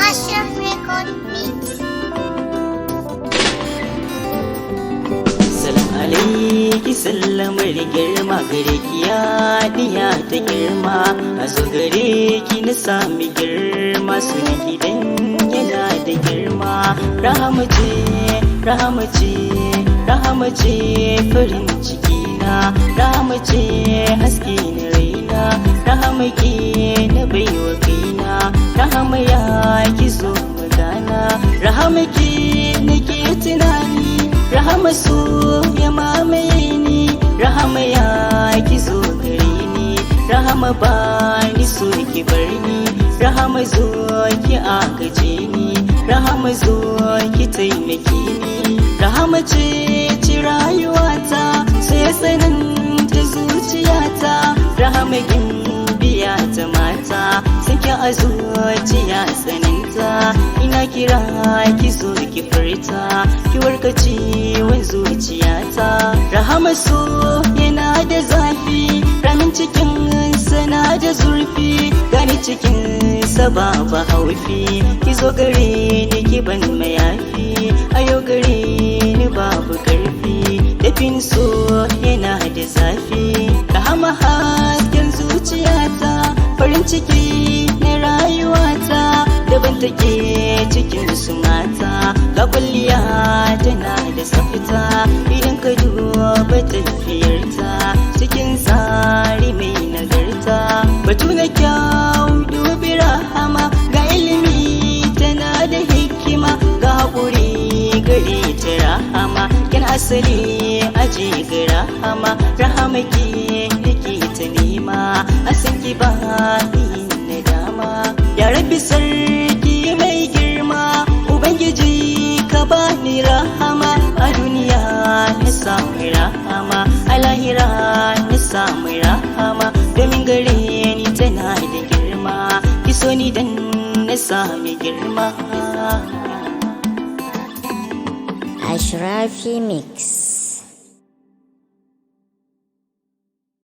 Ashraf Record Mix. Salam alaiki sallamar girma gare ki ya diya ta girma, a zo gare ki na sami girma, sunan gidan yana da girma. Rahama ce, rahama ce, rahama ce farin ciki na, rahama ce haske na raina, rahama ke na baiwa kaina, rahama ya ki zo magana, rahama ke nake tunani, rahama so ya mamaye ni, rahama ya ki zo gare ni, rahama ba ni so ki bar ni, rahama zo ki agaje ni, rahama zo ki taimake ni, rahama ce ci rayuwata sai tsananta zuciyata, rahama biya ta mata sake a zuciya tsaninta, ina kira ki zo ki furta ki warkace wa zuciyata. Rahama so yana da zafi, ramin cikin sana da zurfi, gani cikin sa babu haufi, ki zo gare ni ki ban mayafi, ayo gare ni babu karfi, dafin so yana da zafi. Rahama hasken zuciyata, farin ciki na rayuwata, daban take cikin su mata, ga kwalliya tana da tsafta, idan ka duba tafiyarta cikin tsari mai nagarta, batu na kyau dubi rahama, ga ilimi tana da hikima, ga haƙuri gare ta rahama, kin asali aje ga rahama, rahama ke nake ta nema, a san ki ba ni nadama. Ya rabbi sarki mai girma, ubangiji ka bani rahama, a duniya na samu rahama, a lahira na samu rahama, domin gare ni tana da girma, ki so ni dan na sami girma. Ashrafi Mix.